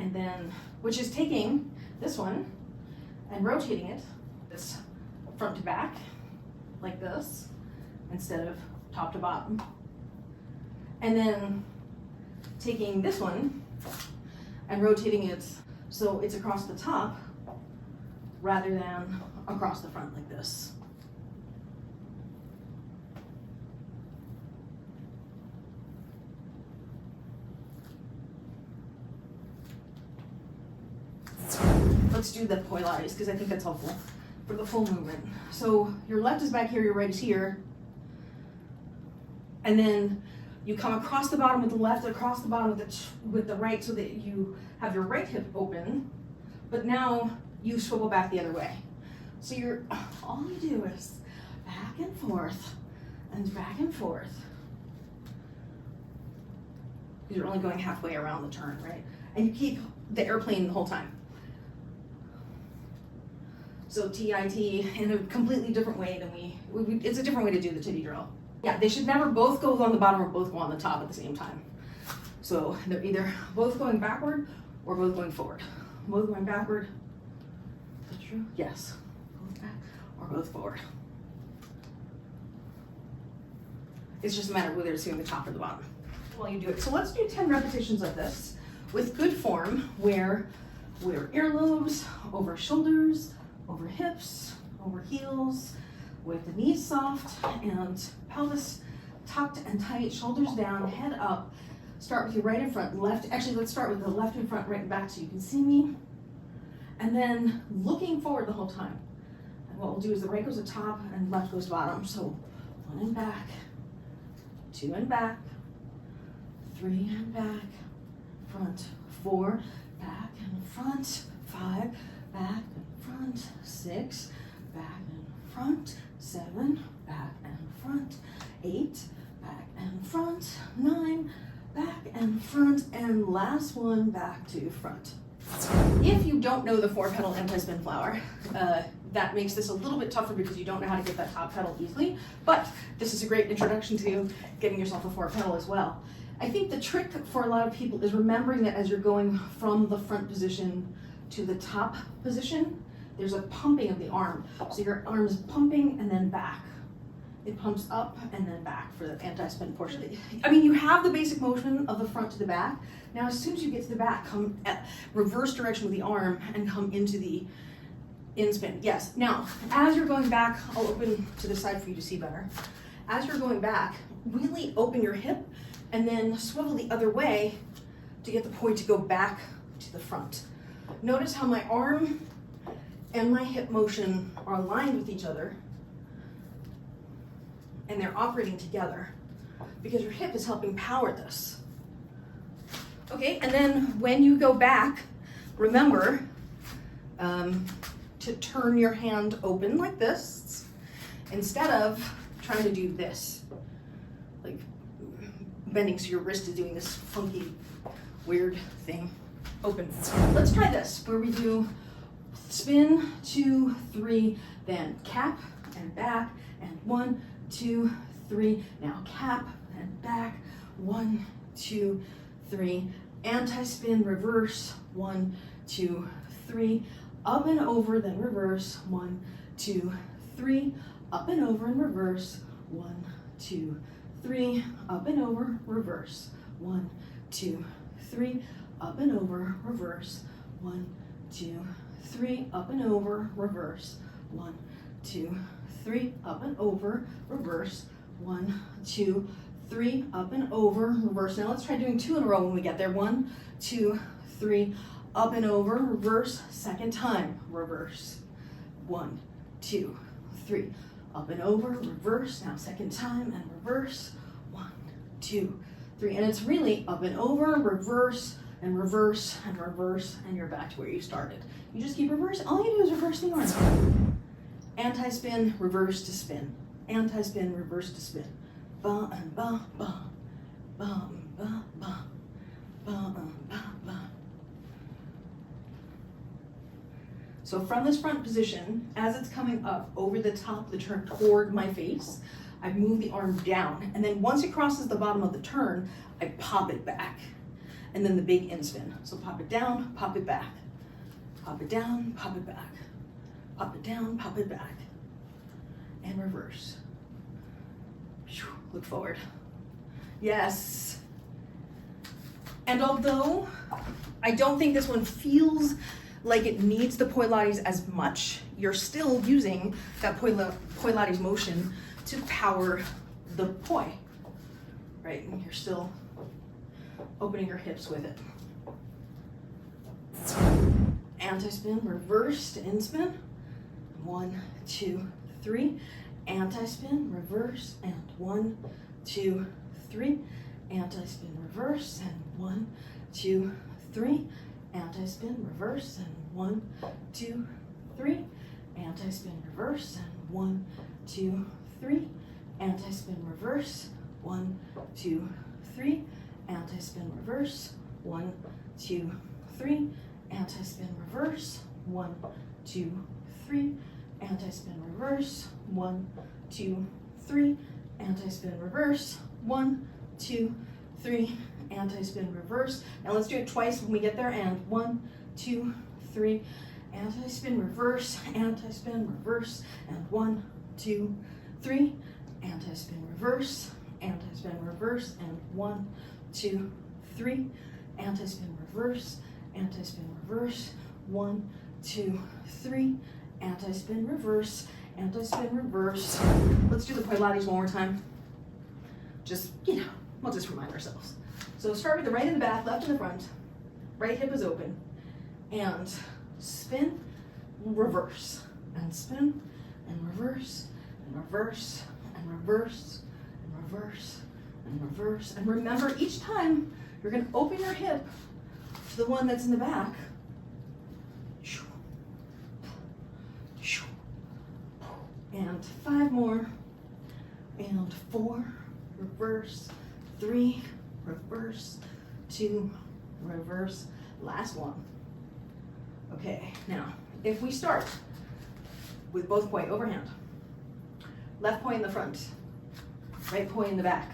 and then, which is taking this one and rotating it this front to back, like this, instead of top to bottom. And then taking this one and rotating it so it's across the top rather than across the front like this. Let's do the Pilates because I think that's helpful for the full movement. So your left is back here, your right is here. And then you come across the bottom with the left, across the bottom with the right so that you have your right hip open. But now you swivel back the other way. So all you do is back and forth and back and forth. Because you're only going halfway around the turn, right? And you keep the airplane the whole time. So TIT in a completely different way than it's a different way to do the titty drill. Yeah, they should never both go on the bottom or both go on the top at the same time. So they're either both going backward or both going forward. Both going backward. Is that true? Yes. Both back or both forward. It's just a matter of whether it's doing the top or the bottom while you do it. So let's do 10 repetitions of this with good form where we're earlobes, over shoulders, over hips, over heels, with the knees soft and pelvis tucked and tight, shoulders down, head up. Start with your right in front, left. Actually, let's start with the left in front, right in back so you can see me. And then looking forward the whole time. And what we'll do is the right goes at top and left goes bottom. So 1 and back, 2 and back, 3 and back, front, 4, back and front, 5, back and front, 6, back and front, 7, back and front, 8, back and front, 9, back and front, and last one, back to front. If you don't know the 4-pedal anti-spin flower, that makes this a little bit tougher because you don't know how to get that top pedal easily, but this is a great introduction to getting yourself a 4-pedal as well. I think the trick for a lot of people is remembering that as you're going from the front position to the top position, there's a pumping of the arm. So your arm is pumping and then back. It pumps up and then back for the anti-spin portion. I mean, you have the basic motion of the front to the back. Now, as soon as you get to the back, come at reverse direction with the arm and come into the in-spin. Yes, now, as you're going back, I'll open to the side for you to see better. As you're going back, really open your hip and then swivel the other way to get the poi to go back to the front. Notice how my arm and my hip motion are aligned with each other and they're operating together because your hip is helping power this. Okay, and then when you go back, remember to turn your hand open like this instead of trying to do this, like bending so your wrist is doing this funky, weird thing. Open. Let's try this, where we do spin, 2, 3, then cap and back, and 1, 2, 3. Now cap and back, 1, 2, 3. Anti-spin, reverse, 1, 2, 3. Up and over, then reverse, 1, 2, 3. Up and over and reverse, 1, 2, 3. Up and over, reverse, 1, 2, 3. Up and over, reverse, 1, 2, 3. Up and over, reverse, 1, 2, 3. Up and over, reverse, 1, 2, 3. Up and over, reverse. Now let's try doing 2 in a row when we get there. 1, 2, 3. Up and over, reverse. Second time, reverse. 1, 2, 3. Up and over, reverse. Now second time and reverse. 1, 2, 3. And it's really up and over, reverse, and reverse, and reverse, and you're back to where you started. You just keep reversing. All you do is reverse the arm. Anti-spin, reverse to spin. Anti-spin, reverse to spin. Ba and ba, ba, ba, ba, ba, ba, ba, ba. So from this front position, as it's coming up over the top of the turn toward my face, I move the arm down. And then once it crosses the bottom of the turn, I pop it back. and then the big in spin. So pop it down, pop it back. Pop it down, pop it back. Pop it down, pop it back. And reverse. Look forward. Yes. And although I don't think this one feels like it needs the Pilates as much, you're still using that Pilates motion to power the poi, right? And you're still opening your hips with it. Anti-spin, reverse to in-spin. 1, 2, 3. Anti-spin, reverse, and 1, 2, 3. Anti-spin, reverse, and 1, 2, 3. Anti-spin, reverse, and 1, 2, 3. Anti-spin, reverse, and 1, 2, 3. Anti-spin, reverse, 1, 2, 3. Anti-spin, reverse, 1, 2, 3. Anti-spin, reverse, 1, 2, 3. Anti-spin, reverse, 1, 2, 3. Anti-spin, reverse, 1, 2, 3. Anti-spin, reverse. Now let's do it twice when we get there. And 1, 2, 3. Anti-spin, reverse, anti-spin, reverse, and 1, 2, 3. Anti-spin, reverse, anti-spin, reverse, and 1, 2, 3. Anti-spin, reverse, anti-spin, reverse, 1, 2, 3. Anti-spin, reverse, anti-spin, reverse. Let's do the Pilates one more time. Just, we'll just remind ourselves. So start with the right in the back, left in the front. Right hip is open. And spin, reverse, and spin, and reverse, and reverse, and reverse, and reverse, and reverse. And remember, each time you're going to open your hip to the one that's in the back. And 5 more. And 4, reverse, 3, reverse, 2, reverse. Last one. Okay, now, if we start with both poi overhand, left poi in the front, right poi in the back,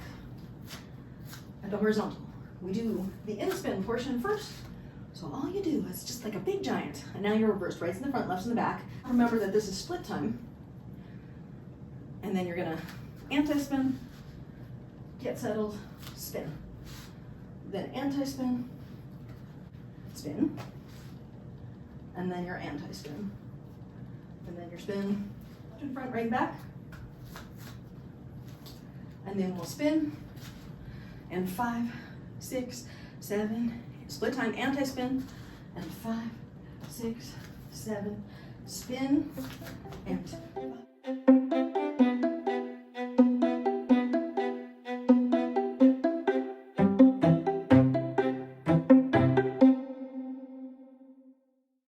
and a horizontal. We do the in-spin portion first. So all you do is just like a big giant, and now you're reversed, right's in the front, left's in the back. Remember that this is split time. And then you're gonna anti-spin, get settled, spin. Then anti-spin, spin, and then your anti-spin. And then your spin, left and front, right and back. And then we'll spin, and 5, 6, 7, split time anti-spin, and 5, 6, 7, spin, and